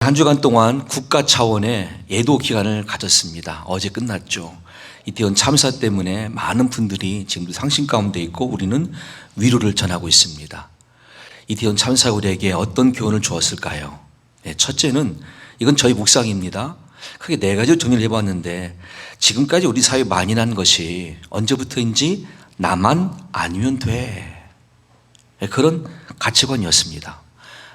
한 주간 동안 국가 차원의 예도 기간을 가졌습니다. 어제 끝났죠. 이태원 참사 때문에 많은 분들이 지금도 상심 가운데 있고 우리는 위로를 전하고 있습니다. 이태원 참사가 우리에게 어떤 교훈을 주었을까요? 첫째는 이건 저희 묵상입니다. 크게 네 가지로 정리를 해봤는데 지금까지 우리 사회에 많이 난 것이 언제부터인지 나만 아니면 돼. 그런 가치관이었습니다.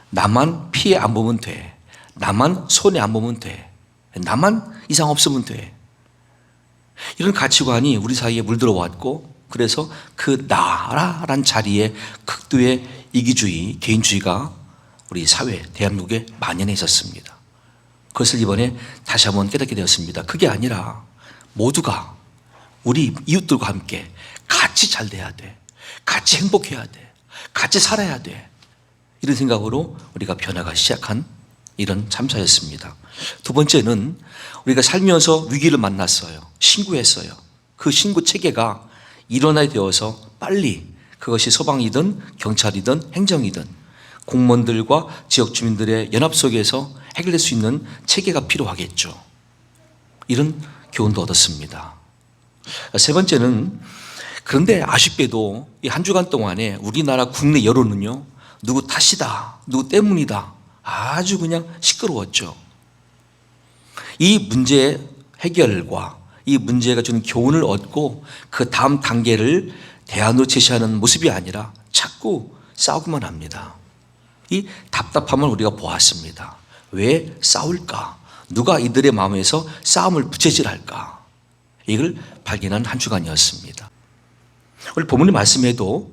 나만 피해 안 보면 돼. 나만 손해 안 보면 돼. 나만 이상 없으면 돼. 이런 가치관이 우리 사이에 물들어 왔고, 그래서 그 나라란 자리에 극도의 이기주의, 개인주의가 우리 사회, 대한민국에 만연해 있었습니다. 그것을 이번에 다시 한번 깨닫게 되었습니다. 그게 아니라 모두가 우리 이웃들과 함께 같이 잘 돼야 돼. 같이 행복해야 돼. 같이 살아야 돼. 이런 생각으로 우리가 변화가 시작한 이런 참사였습니다. 두 번째는 우리가 살면서 위기를 만났어요. 신고했어요. 그 신고 체계가 일원화되어서 되어서 빨리 그것이 소방이든 경찰이든 행정이든 공무원들과 지역 주민들의 연합 속에서 해결될 수 있는 체계가 필요하겠죠. 이런 교훈도 얻었습니다. 세 번째는 그런데 아쉽게도 이 한 주간 동안에 우리나라 국내 여론은요, 누구 탓이다, 누구 때문이다, 아주 그냥 시끄러웠죠. 이 문제 해결과 이 문제가 주는 교훈을 얻고 그 다음 단계를 대안으로 제시하는 모습이 아니라 자꾸 싸우기만 합니다. 이 답답함을 우리가 보았습니다. 왜 싸울까? 누가 이들의 마음에서 싸움을 부채질할까? 이걸 발견한 한 주간이었습니다. 오늘 본문의 말씀에도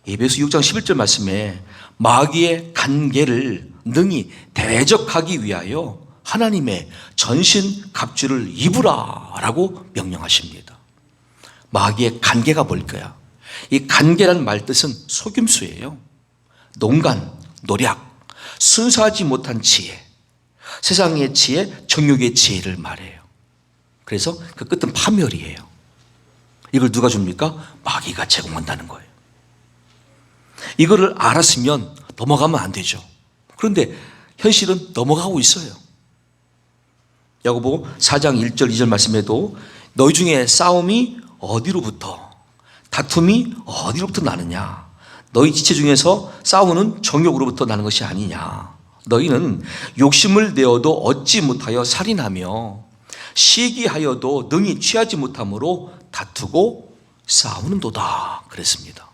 에베소 6장 11절 말씀에 마귀의 간계를 능히 대적하기 위하여 하나님의 전신 갑주를 입으라 라고 명령하십니다. 마귀의 간계가 뭘까요? 이 간계라는 말 뜻은 속임수예요. 농간, 노략, 순수하지 못한 지혜, 세상의 지혜, 정욕의 지혜를 말해요. 그래서 그 끝은 파멸이에요. 이걸 누가 줍니까? 마귀가 제공한다는 거예요. 이거를 알았으면 넘어가면 안 되죠. 그런데 현실은 넘어가고 있어요. 야고보 4장 1절 2절 말씀에도 너희 중에 싸움이 어디로부터, 다툼이 어디로부터 나느냐? 너희 지체 중에서 싸우는 정욕으로부터 나는 것이 아니냐? 너희는 욕심을 내어도 얻지 못하여 살인하며 시기하여도 능히 취하지 못함으로 다투고 싸우는도다 그랬습니다.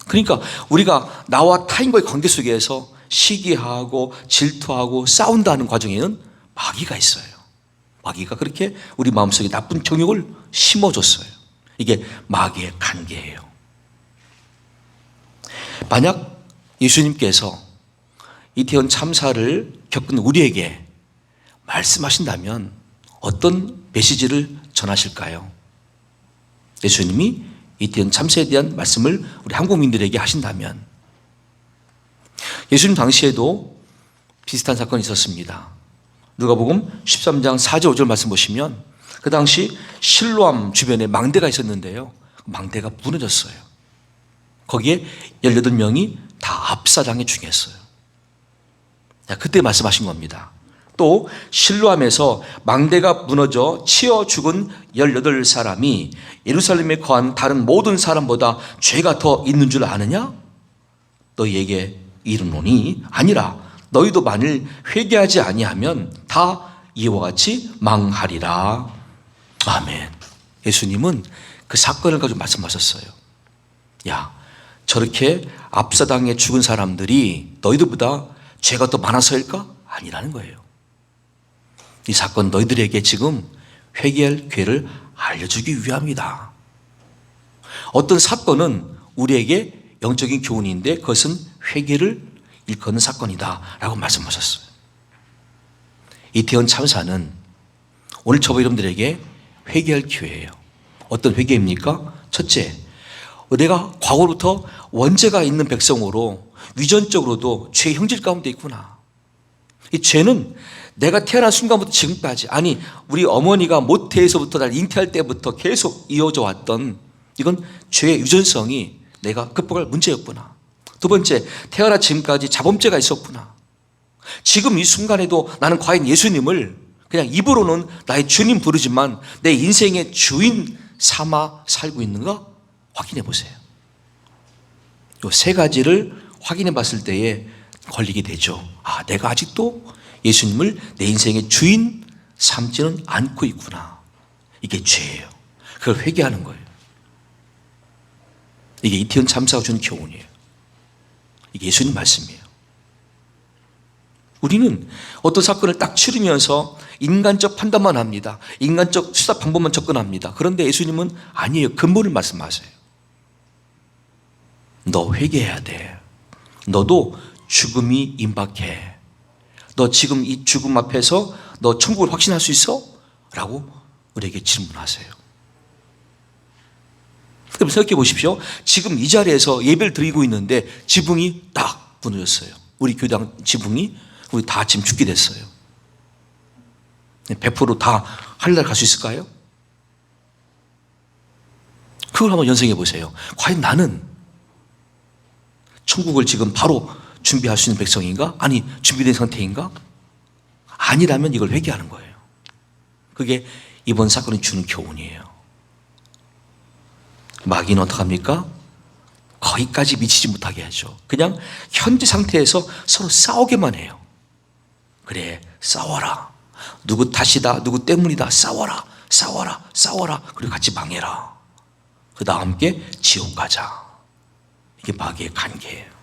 그러니까 우리가 나와 타인과의 관계 속에서 시기하고 질투하고 싸운다는 과정에는 마귀가 있어요. 마귀가 그렇게 우리 마음속에 나쁜 정욕을 심어줬어요. 이게 마귀의 관계예요. 만약 예수님께서 이태원 참사를 겪은 우리에게 말씀하신다면 어떤 메시지를 전하실까요? 예수님이 이태원 참사에 대한 말씀을 우리 한국민들에게 하신다면, 예수님 당시에도 비슷한 사건이 있었습니다. 누가복음 13장 4절 5절 말씀 보시면 그 당시 실로암 주변에 망대가 있었는데요, 망대가 무너졌어요. 거기에 18명이 다 압사당해 죽였어요. 그때 말씀하신 겁니다. 또 실로암에서 망대가 무너져 치어 죽은 18사람이 예루살렘에 거한 다른 모든 사람보다 죄가 더 있는 줄 아느냐? 너희에게 이르노니 아니라 너희도 만일 회개하지 아니하면 다 이와 같이 망하리라. 아멘. 예수님은 그 사건을 가지고 말씀하셨어요. 야, 저렇게 압사당해 죽은 사람들이 너희들보다 죄가 더 많아서일까? 아니라는 거예요. 이 사건 너희들에게 지금 회개할 기회를 알려주기 위함이다. 어떤 사건은 우리에게 영적인 교훈인데 그것은 회개를 일컫는 사건이다 라고 말씀하셨어요. 이태원 참사는 오늘 저와 여러분들에게 회개할 기회예요. 어떤 회개입니까? 첫째, 내가 과거로부터 원죄가 있는 백성으로 위전적으로도 죄의 형질 가운데 있구나. 이 죄는 내가 태어난 순간부터 지금까지, 아니 우리 어머니가 모태에서부터 날 잉태할 때부터 계속 이어져 왔던 이건 죄의 유전성이 내가 극복할 문제였구나. 두 번째, 태어나 지금까지 자범죄가 있었구나. 지금 이 순간에도 나는 과연 예수님을 그냥 입으로는 나의 주님 부르지만 내 인생의 주인 삼아 살고 있는가? 확인해 보세요. 이 세 가지를 확인해 봤을 때에 걸리게 되죠. 아, 내가 아직도 예수님을 내 인생의 주인 삼지는 않고 있구나. 이게 죄예요. 그걸 회개하는 거예요. 이게 이태원 참사가 준 교훈이에요. 이게 예수님 말씀이에요. 우리는 어떤 사건을 딱 치르면서 인간적 판단만 합니다. 인간적 수사 방법만 접근합니다. 그런데 예수님은 아니에요. 근본을 말씀하세요. 너 회개해야 돼. 너도 죽음이 임박해. 너 지금 이 죽음 앞에서 너 천국을 확신할 수 있어? 라고 우리에게 질문하세요. 그럼 생각해 보십시오. 지금 이 자리에서 예배를 드리고 있는데 지붕이 딱 무너졌어요. 우리 교당 지붕이 우리 다 지금 죽게 됐어요. 100% 다 하늘나라 갈 수 있을까요? 그걸 한번 연상해 보세요. 과연 나는 천국을 지금 바로 준비할 수 있는 백성인가? 아니, 준비된 상태인가? 아니라면 이걸 회개하는 거예요. 그게 이번 사건이 주는 교훈이에요. 마귀는 어떡합니까? 거기까지 미치지 못하게 하죠. 그냥 현재 상태에서 서로 싸우게만 해요. 그래, 싸워라. 누구 탓이다, 누구 때문이다, 싸워라, 싸워라, 싸워라. 그리고 같이 망해라. 그 다음 함께 지옥 가자. 이게 마귀의 관계예요.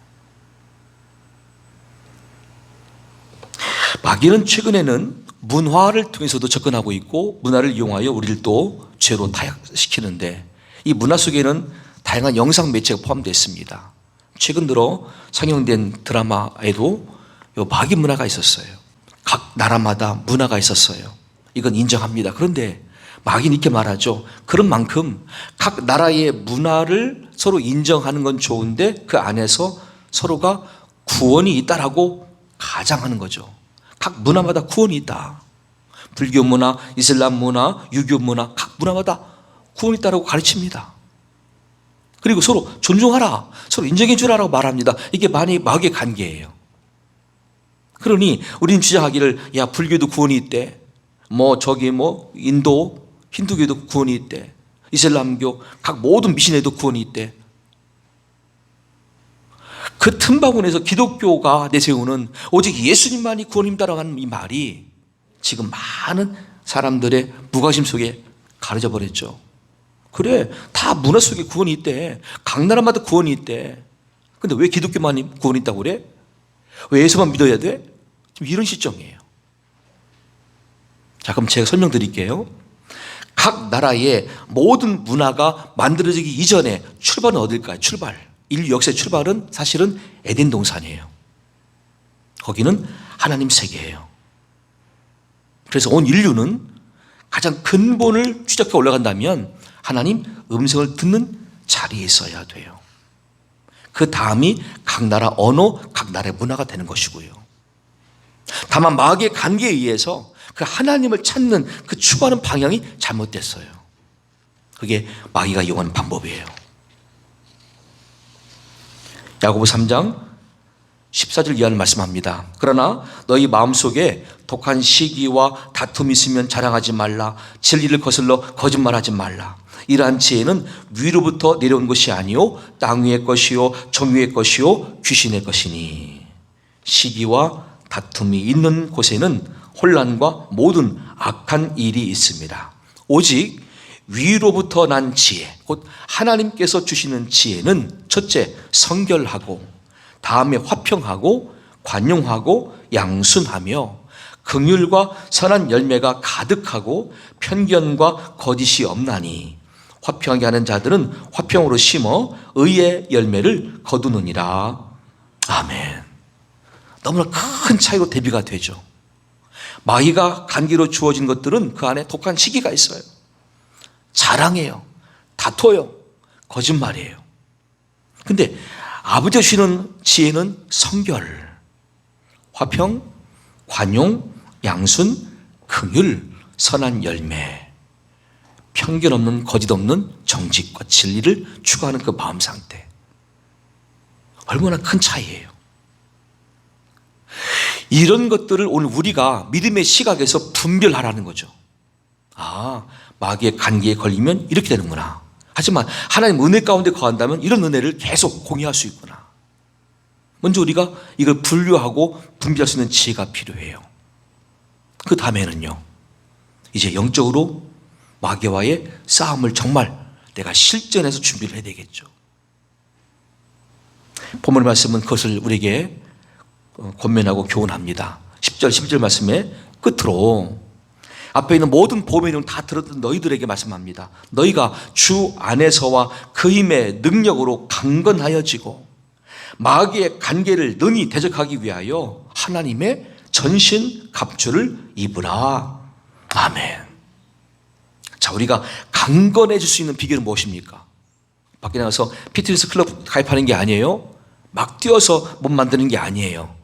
마귀는 최근에는 문화를 통해서도 접근하고 있고 문화를 이용하여 우리를 또 죄로 타락시키는데 이 문화 속에는 다양한 영상 매체가 포함되어 있습니다. 최근 들어 상영된 드라마에도 마귀 문화가 있었어요. 각 나라마다 문화가 있었어요. 이건 인정합니다. 그런데 마귀는 이렇게 말하죠. 그런 만큼 각 나라의 문화를 서로 인정하는 건 좋은데 그 안에서 서로가 구원이 있다라고 가장하는 거죠. 각 문화마다 구원이 있다. 불교 문화, 이슬람 문화, 유교 문화, 각 문화마다 구원이 있다라고 가르칩니다. 그리고 서로 존중하라, 서로 인정해 주라라고 말합니다. 이게 마귀의 관계예요. 그러니 우리는 주장하기를 야, 불교도 구원이 있대. 인도 힌두교도 구원이 있대. 이슬람교 각 모든 미신에도 구원이 있대. 그 틈바구니에서 기독교가 내세우는 오직 예수님만이 구원입니다라고 하는 이 말이 지금 많은 사람들의 무관심 속에 가려져 버렸죠. 그래, 다 문화 속에 구원이 있대. 각 나라마다 구원이 있대. 근데 왜 기독교만 구원이 있다고 그래? 왜 예수만 믿어야 돼? 지금 이런 시점이에요. 자, 그럼 제가 설명드릴게요. 각 나라의 모든 문화가 만들어지기 이전에 출발은 어딜까요? 인류 역사의 출발은 사실은 에덴 동산이에요. 거기는 하나님 세계예요. 그래서 온 인류는 가장 근본을 추적해 올라간다면 하나님 음성을 듣는 자리에 있어야 돼요. 그 다음이 각 나라 언어, 각 나라의 문화가 되는 것이고요. 다만 마귀의 관계에 의해서 그 하나님을 찾는 그 추구하는 방향이 잘못됐어요. 그게 마귀가 이용하는 방법이에요. 야고보 3장 14절 이하를 말씀합니다. 그러나 너희 마음속에 독한 시기와 다툼이 있으면 자랑하지 말라. 진리를 거슬러 거짓말하지 말라. 이러한 지혜는 위로부터 내려온 것이 아니요 땅 위의 것이요 정 위의 것이요 귀신의 것이니 시기와 다툼이 있는 곳에는 혼란과 모든 악한 일이 있습니다. 오직 위로부터 난 지혜, 곧 하나님께서 주시는 지혜는 첫째 성결하고 다음에 화평하고 관용하고 양순하며 긍휼과 선한 열매가 가득하고 편견과 거짓이 없나니 화평하게 하는 자들은 화평으로 심어 의의 열매를 거두느니라. 아멘. 너무나 큰 차이로 대비가 되죠. 마귀가 관계로 주어진 것들은 그 안에 독한 시기가 있어요. 자랑해요. 다퉈요. 거짓말이에요. 근데 아버지가 주시는 지혜는 성결, 화평, 관용, 양순, 긍휼, 선한 열매, 편견 없는 거짓 없는 정직과 진리를 추구하는 그 마음 상태. 얼마나 큰 차이예요. 이런 것들을 오늘 우리가 믿음의 시각에서 분별하라는 거죠. 마귀의 관계에 걸리면 이렇게 되는구나. 하지만 하나님 은혜 가운데 거한다면 이런 은혜를 계속 공유할 수 있구나. 먼저 우리가 이걸 분류하고 분별할 수 있는 지혜가 필요해요. 그 다음에는요, 이제 영적으로 마귀와의 싸움을 정말 내가 실전에서 준비를 해야 되겠죠. 본문의 말씀은 그것을 우리에게 권면하고 교훈합니다. 10절 11절 말씀의 끝으로 앞에 있는 모든 복음의 내용 다 들었던 너희들에게 말씀합니다. 너희가 주 안에서와 그 힘의 능력으로 강건하여지고 마귀의 관계를 능히 대적하기 위하여 하나님의 전신 갑주를 입으라. 아멘. 자, 우리가 강건해질 수 있는 비결은 무엇입니까? 밖에 나가서 피트니스 클럽 가입하는 게 아니에요. 막 뛰어서 몸 만드는 게 아니에요.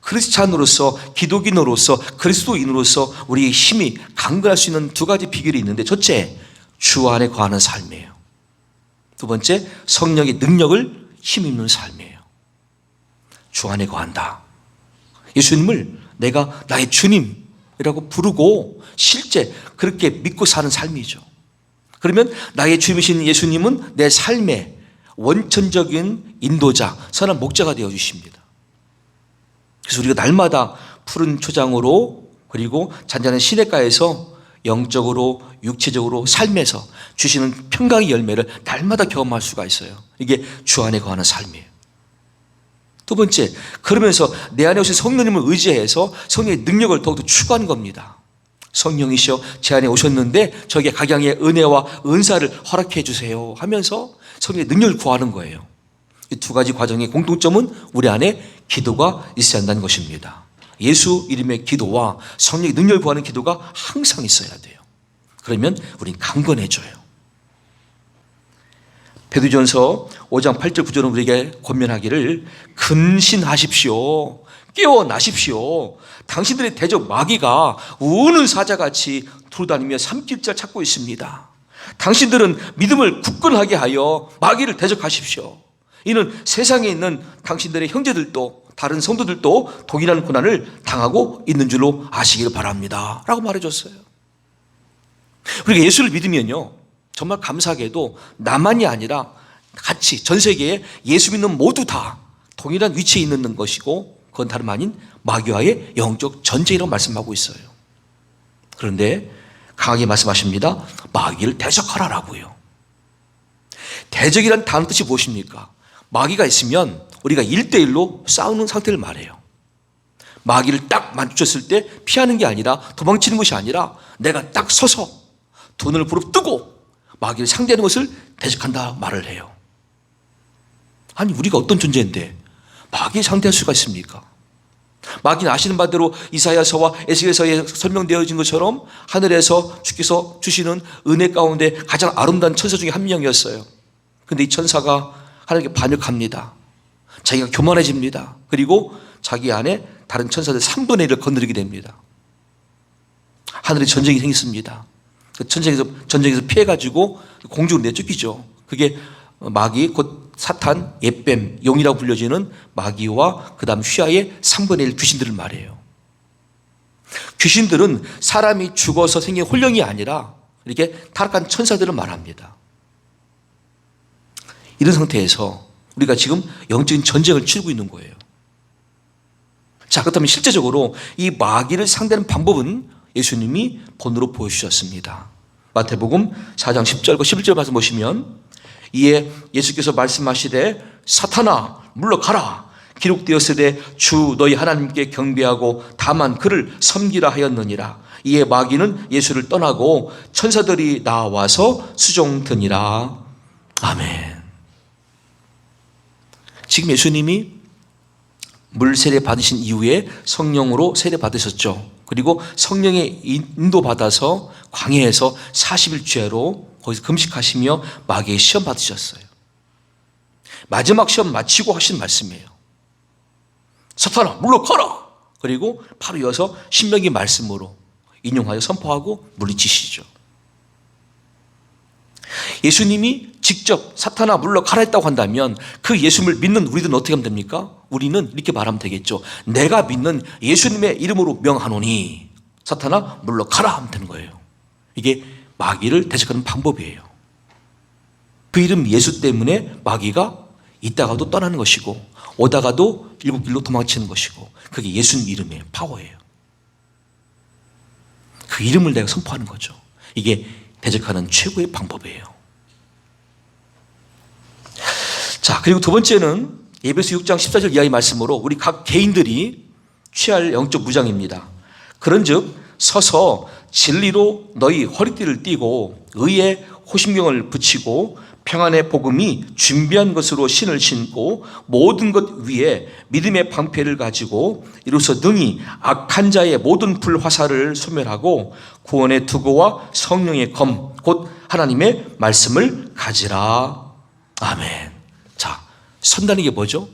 크리스찬으로서, 기독인으로서, 그리스도인으로서 우리의 힘이 강건할 수 있는 두 가지 비결이 있는데, 첫째, 주 안에 거하는 삶이에요. 두 번째, 성령의 능력을 힘입는 삶이에요. 주 안에 거한다. 예수님을 내가 나의 주님이라고 부르고 실제 그렇게 믿고 사는 삶이죠. 그러면 나의 주님이신 예수님은 내 삶의 원천적인 인도자, 선한 목자가 되어 주십니다. 그래서 우리가 날마다 푸른 초장으로 그리고 잔잔한 시냇가에서 영적으로 육체적으로 삶에서 주시는 평강의 열매를 날마다 경험할 수가 있어요. 이게 주 안에 거하는 삶이에요. 두 번째, 그러면서 내 안에 오신 성령님을 의지해서 성령의 능력을 더욱더 추구하는 겁니다. 성령이시여 제 안에 오셨는데 저에게 각양의 은혜와 은사를 허락해 주세요 하면서 성령의 능력을 구하는 거예요. 이 두 가지 과정의 공통점은 우리 안에 기도가 있어야 한다는 것입니다. 예수 이름의 기도와 성령의 능력을 구하는 기도가 항상 있어야 돼요. 그러면 우리는 강건해져요. 베드로전서 5장 8절 9절은 우리에게 권면하기를 근신하십시오. 깨어나십시오. 당신들의 대적 마귀가 우는 사자같이 두루다니며 삼킬 자 찾고 있습니다. 당신들은 믿음을 굳건하게 하여 마귀를 대적하십시오. 이는 세상에 있는 당신들의 형제들도 다른 성도들도 동일한 고난을 당하고 있는 줄로 아시기를 바랍니다 라고 말해줬어요. 우리가 예수를 믿으면요, 정말 감사하게도 나만이 아니라 같이 전 세계에 예수 믿는 모두 다 동일한 위치에 있는 것이고, 그건 다름 아닌 마귀와의 영적 전쟁이라고 말씀하고 있어요. 그런데 강하게 말씀하십니다. 마귀를 대적하라라고요. 대적이란 단어 뜻이 무엇입니까? 마귀가 있으면 우리가 1대1로 싸우는 상태를 말해요. 마귀를 딱 마주쳤을 때 피하는 게 아니라, 도망치는 것이 아니라 내가 딱 서서 두 눈을 부릅뜨고 마귀를 상대하는 것을 대적한다 말을 해요. 아니, 우리가 어떤 존재인데 마귀에 상대할 수가 있습니까? 마귀는 아시는 바대로 이사야서와 에스겔서에 설명되어진 것처럼 하늘에서 주께서 주시는 은혜 가운데 가장 아름다운 천사 중에 한 명이었어요. 그런데 이 천사가 하나님께 반역합니다. 자기가 교만해집니다. 그리고 자기 안에 다른 천사들 3분의 1을 건드리게 됩니다. 하늘에 전쟁이 생겼습니다. 그 전쟁에서 피해가지고 공중으로 내쫓기죠. 그게 마귀, 곧 사탄, 옅뱀, 용이라고 불려지는 마귀와 그 다음 휘하의 3분의 1 귀신들을 말해요. 귀신들은 사람이 죽어서 생긴 혼령이 아니라 이렇게 타락한 천사들을 말합니다. 이런 상태에서 우리가 지금 영적인 전쟁을 치르고 있는 거예요. 자, 그렇다면 실제적으로 이 마귀를 상대하는 방법은 예수님이 본으로 보여주셨습니다. 마태복음 4장 10절과 11절 말씀 보시면, 이에 예수께서 말씀하시되 사탄아 물러가라. 기록되었으되 주 너희 하나님께 경배하고 다만 그를 섬기라 하였느니라. 이에 마귀는 예수를 떠나고 천사들이 나와서 수종드니라. 아멘. 지금 예수님이 물 세례 받으신 이후에 성령으로 세례 받으셨죠. 그리고 성령의 인도 받아서 광야에서 40일 죄로 거기서 금식하시며 마귀의 시험 받으셨어요. 마지막 시험 마치고 하신 말씀이에요. 사탄아 물러가라. 그리고 바로 이어서 신명기 말씀으로 인용하여 선포하고 물리치시죠. 예수님이 직접 사탄아 물러가라 했다고 한다면 그 예수님을 믿는 우리들은 어떻게 하면 됩니까? 우리는 이렇게 말하면 되겠죠. 내가 믿는 예수님의 이름으로 명하노니 사탄아 물러가라 하면 되는 거예요. 이게 마귀를 대적하는 방법이에요. 그 이름 예수 때문에 마귀가 있다가도 떠나는 것이고 오다가도 일곱 길로 도망치는 것이고 그게 예수님 이름의 파워예요. 그 이름을 내가 선포하는 거죠. 이게 대적하는 최고의 방법이에요. 자, 그리고 두 번째는 에베소 6장 14절 이하의 말씀으로 우리 각 개인들이 취할 영적 무장입니다. 그런즉 서서 진리로 너희 허리띠를 띠고 의의 호심경을 붙이고 평안의 복음이 준비한 것으로 신을 신고 모든 것 위에 믿음의 방패를 가지고 이로써 능히 악한 자의 모든 불화살을 소멸하고 구원의 투구와 성령의 검 곧 하나님의 말씀을 가지라. 아멘. 자, 선다는 게 뭐죠?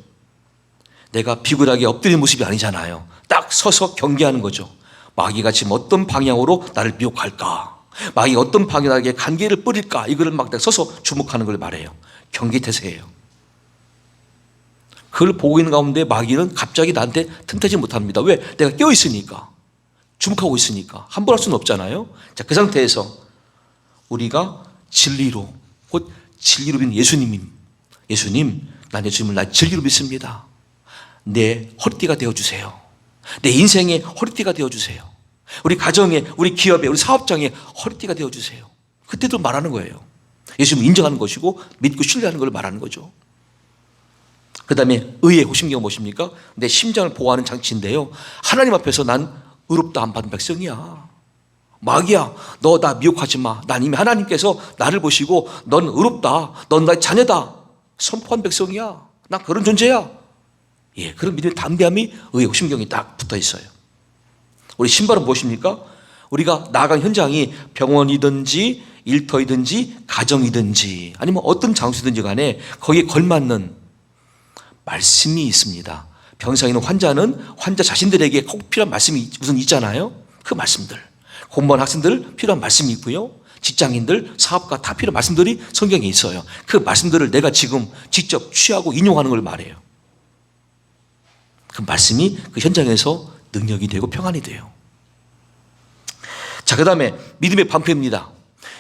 내가 비굴하게 엎드린 모습이 아니잖아요. 딱 서서 경계하는 거죠. 마귀가 지금 어떤 방향으로 나를 미혹할까? 마귀가 어떤 방향으로 나에게 간계를 뿌릴까? 이거를 막 서서 주목하는 걸 말해요. 경계태세예요. 그걸 보고 있는 가운데 마귀는 갑자기 나한테 틈타지 못합니다. 왜? 내가 깨어있으니까. 주목하고 있으니까. 함부로 할 수는 없잖아요. 자, 그 상태에서 우리가 진리로, 곧 진리로 믿는 예수님, 난 예수님을 나 진리로 믿습니다. 내 허리띠가 되어주세요. 내 인생의 허리띠가 되어주세요. 우리 가정에, 우리 기업에, 우리 사업장에 허리띠가 되어주세요. 그때도 말하는 거예요. 예수님을 인정하는 것이고 믿고 신뢰하는 걸 말하는 거죠. 그 다음에 의의 호심경은 무엇입니까? 내 심장을 보호하는 장치인데요. 하나님 앞에서 난 의롭다 안 받은 백성이야. 마귀야, 너 나 미혹하지 마. 난 이미 하나님께서 나를 보시고 넌 의롭다. 넌 나의 자녀다. 선포한 백성이야. 난 그런 존재야. 예, 그런 믿음의 담대함이 의의 호심경이 딱 붙어 있어요. 우리 신발은 무엇입니까? 우리가 나아간 현장이 병원이든지 일터이든지 가정이든지 아니면 어떤 장소든지 간에 거기에 걸맞는 말씀이 있습니다. 병상에 있는 환자는 환자 자신들에게 꼭 필요한 말씀이 우선 있잖아요. 그 말씀들. 공무원 학생들 필요한 말씀이 있고요. 직장인들, 사업가 다 필요한 말씀들이 성경에 있어요. 그 말씀들을 내가 지금 직접 취하고 인용하는 걸 말해요. 그 말씀이 그 현장에서 능력이 되고 평안이 돼요. 자, 그 다음에 믿음의 방패입니다.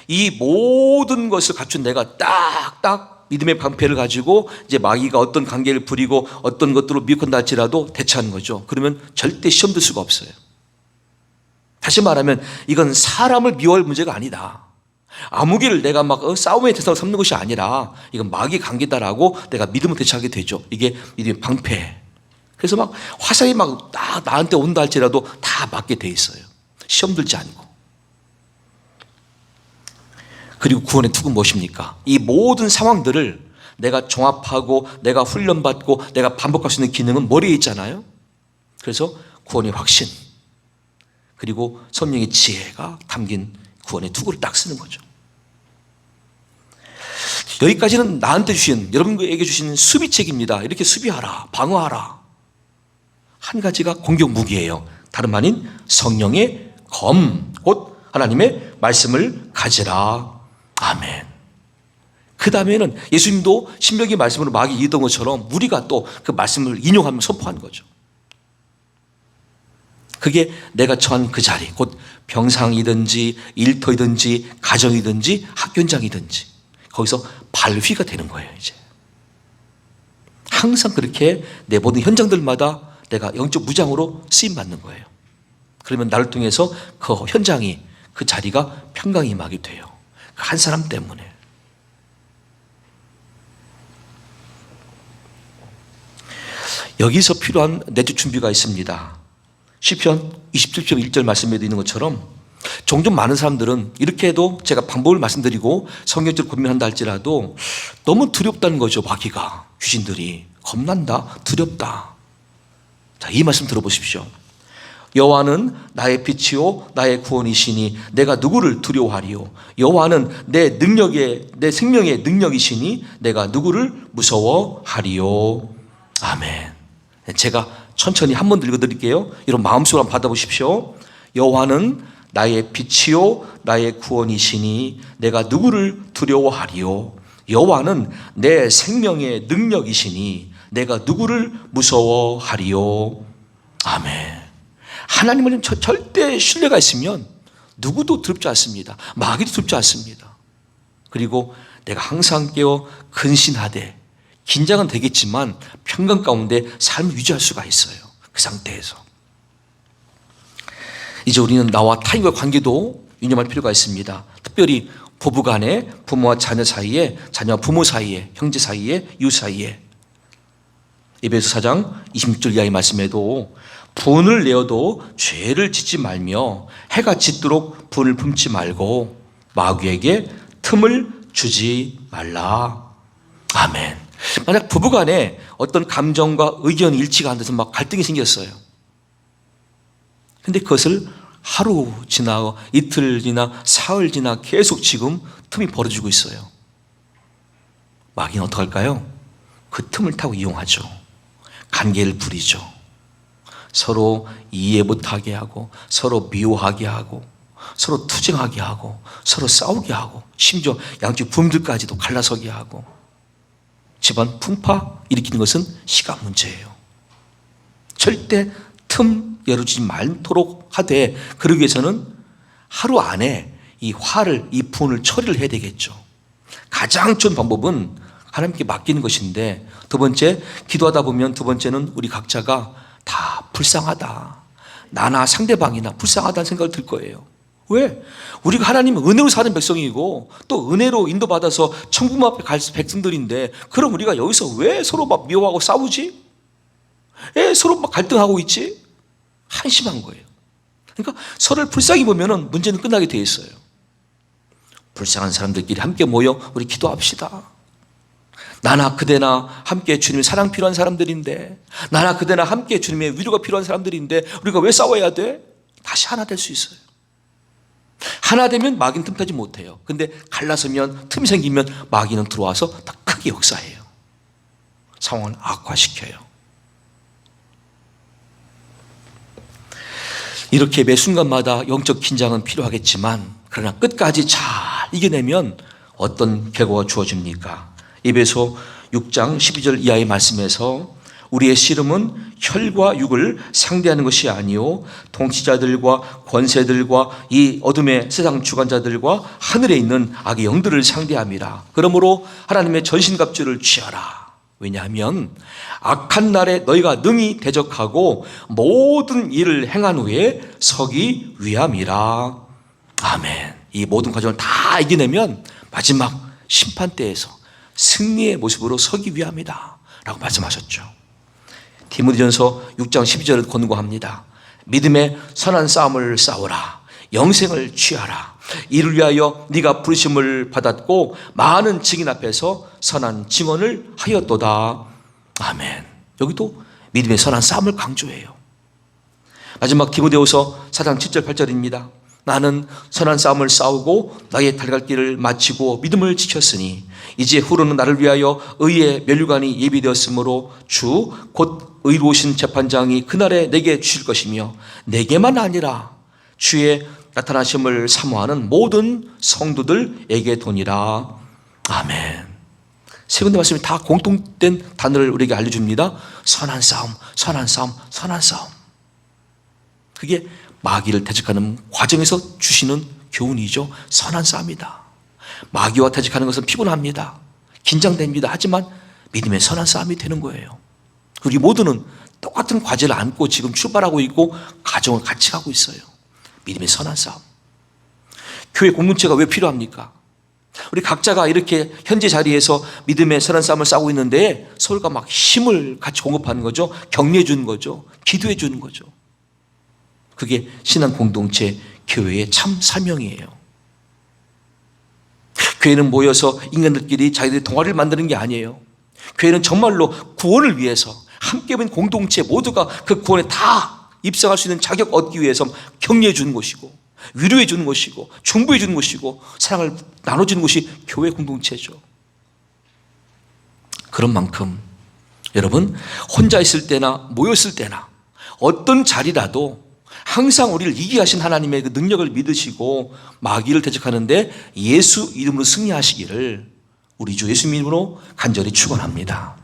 이 모든 것을 갖춘 내가 딱딱 믿음의 방패를 가지고 이제 마귀가 어떤 관계를 부리고 어떤 것들로 미혹한다 할지라도 대처하는 거죠. 그러면 절대 시험 들 수가 없어요. 다시 말하면 이건 사람을 미워할 문제가 아니다. 아무개를 내가 막 싸움의 대상으로 삼는 것이 아니라 이건 마귀 관계다라고 내가 믿음을 대처하게 되죠. 이게 믿음의 방패. 그래서 막 화살이 막 나한테 온다 할지라도 다 맞게 돼 있어요. 시험 들지 않고. 그리고 구원의 투구는 무엇입니까? 이 모든 상황들을 내가 종합하고 내가 훈련받고 내가 반복할 수 있는 기능은 머리에 있잖아요. 그래서 구원의 확신 그리고 성령의 지혜가 담긴 구원의 투구를 딱 쓰는 거죠. 여기까지는 나한테 주신, 여러분에게 주신 수비책입니다. 이렇게 수비하라, 방어하라. 한 가지가 공격 무기예요. 다름 아닌 성령의 검, 곧 하나님의 말씀을 가지라. 아멘. 그 다음에는 예수님도 신명기 말씀으로 마귀 이기던 것처럼 우리가 또 그 말씀을 인용하며 선포하는 거죠. 그게 내가 처한 그 자리, 곧 병상이든지 일터이든지 가정이든지 학교 현장이든지 거기서 발휘가 되는 거예요. 이제 항상 그렇게 내 모든 현장들마다 내가 영적 무장으로 쓰임받는 거예요. 그러면 나를 통해서 그 현장이, 그 자리가 평강이 임하게 돼요. 그 한 사람 때문에. 여기서 필요한 내적 준비가 있습니다. 시편 27편 1절 말씀에도 있는 것처럼 종종 많은 사람들은 이렇게 해도 제가 방법을 말씀드리고 성경적으로 고민한다 할지라도 너무 두렵다는 거죠. 마귀가, 귀신들이 겁난다, 두렵다. 자, 이 말씀 들어보십시오. 여호와는 나의 빛이요 나의 구원이시니 내가 누구를 두려워하리요. 여호와는 내 생명의 능력이시니 내가 누구를 무서워하리요. 아멘. 제가 천천히 한 번 읽어드릴게요. 여러분 마음속으로 한번 받아보십시오. 여호와는 나의 빛이요 나의 구원이시니 내가 누구를 두려워하리요. 여호와는 내 생명의 능력이시니 내가 누구를 무서워하리요? 아멘. 하나님은 절대 신뢰가 있으면 누구도 두렵지 않습니다. 마귀도 두렵지 않습니다. 그리고 내가 항상 깨어 근신하되, 긴장은 되겠지만 평강 가운데 삶을 유지할 수가 있어요. 그 상태에서 이제 우리는 나와 타인과 관계도 유념할 필요가 있습니다. 특별히 부부 간에, 부모와 자녀 사이에, 자녀와 부모 사이에, 형제 사이에, 이웃 사이에. 에베소 4장 26절 이하의 말씀에도 분을 내어도 죄를 짓지 말며 해가 짙도록 분을 품지 말고 마귀에게 틈을 주지 말라. 아멘. 만약 부부 간에 어떤 감정과 의견이 일치가 안 돼서 막 갈등이 생겼어요. 근데 그것을 하루 지나 이틀 지나 사흘 지나 계속 지금 틈이 벌어지고 있어요. 마귀는 어떡할까요? 그 틈을 타고 이용하죠. 관계를 부리죠. 서로 이해 못하게 하고, 서로 미워하게 하고, 서로 투쟁하게 하고, 서로 싸우게 하고, 심지어 양쪽 부모들까지도 갈라서게 하고, 집안 풍파 일으키는 것은 시간 문제예요. 절대 틈 열어주지 말도록 하되, 그러기 위해서는 하루 안에 이 화를, 이 분을 처리를 해야 되겠죠. 가장 좋은 방법은 하나님께 맡기는 것인데, 두 번째, 기도하다 보면 두 번째는 우리 각자가 다 불쌍하다, 나나 상대방이나 불쌍하다는 생각을 들 거예요. 왜? 우리가 하나님은 은혜로 사는 백성이고 또 은혜로 인도받아서 천국 앞에 갈 백성들인데, 그럼 우리가 여기서 왜 서로 막 미워하고 싸우지? 왜 서로 막 갈등하고 있지? 한심한 거예요. 그러니까 서로를 불쌍히 보면 문제는 끝나게 돼 있어요. 불쌍한 사람들끼리 함께 모여 우리 기도합시다. 나나 그대나 함께 주님의 사랑 필요한 사람들인데, 나나 그대나 함께 주님의 위로가 필요한 사람들인데 우리가 왜 싸워야 돼? 다시 하나 될 수 있어요. 하나 되면 마귀는 틈타지 못해요. 근데 갈라서면, 틈이 생기면 마귀는 들어와서 더 크게 역사해요. 상황을 악화시켜요. 이렇게 매 순간마다 영적 긴장은 필요하겠지만, 그러나 끝까지 잘 이겨내면 어떤 결과가 주어집니까? 에베소 6장 12절 이하의 말씀에서 우리의 씨름은 혈과 육을 상대하는 것이 아니요 통치자들과 권세들과 이 어둠의 세상 주관자들과 하늘에 있는 악의 영들을 상대함이라. 그러므로 하나님의 전신갑주를 취하라. 왜냐하면 악한 날에 너희가 능히 대적하고 모든 일을 행한 후에 서기 위함이라. 아멘. 이 모든 과정을 다 이겨내면 마지막 심판대에서 승리의 모습으로 서기 위함이다 라고 말씀하셨죠. 디모데전서 6장 12절을 권고합니다. 믿음의 선한 싸움을 싸우라. 영생을 취하라. 이를 위하여 네가 부르심을 받았고 많은 증인 앞에서 선한 증언을 하였도다. 아멘. 여기도 믿음의 선한 싸움을 강조해요. 마지막 디모데후서 4장 7절 8절입니다. 나는 선한 싸움을 싸우고 나의 달갈 길을 마치고 믿음을 지켰으니 이제 후로는 나를 위하여 의의 면류관이 예비되었으므로 주 곧 의로우신 재판장이 그날에 내게 주실 것이며 내게만 아니라 주의 나타나심을 사모하는 모든 성도들에게 도니라. 아멘. 세 군데 말씀이 다 공통된 단어를 우리에게 알려줍니다. 선한 싸움, 선한 싸움, 선한 싸움. 그게 마귀를 대적하는 과정에서 주시는 교훈이죠. 선한 싸움이다. 마귀와 대적하는 것은 피곤합니다. 긴장됩니다. 하지만 믿음의 선한 싸움이 되는 거예요. 우리 모두는 똑같은 과제를 안고 지금 출발하고 있고 가정을 같이 가고 있어요. 믿음의 선한 싸움. 교회 공동체가 왜 필요합니까? 우리 각자가 이렇게 현재 자리에서 믿음의 선한 싸움을 싸우고 있는데 서로가 막 힘을 같이 공급하는 거죠. 격려해 주는 거죠. 기도해 주는 거죠. 그게 신앙 공동체 교회의 참 사명이에요. 교회는 모여서 인간들끼리 자기들의 동아리를 만드는 게 아니에요. 교회는 정말로 구원을 위해서 함께 있는 공동체 모두가 그 구원에 다 입성할 수 있는 자격 얻기 위해서 격려해 주는 것이고 위로해 주는 것이고 중보해 주는 것이고 사랑을 나눠주는 것이 교회 공동체죠. 그런 만큼 여러분, 혼자 있을 때나 모였을 때나 어떤 자리라도 항상 우리를 이기게 하신 하나님의 그 능력을 믿으시고 마귀를 대적하는데 예수 이름으로 승리하시기를 우리 주 예수 이름으로 간절히 축원합니다.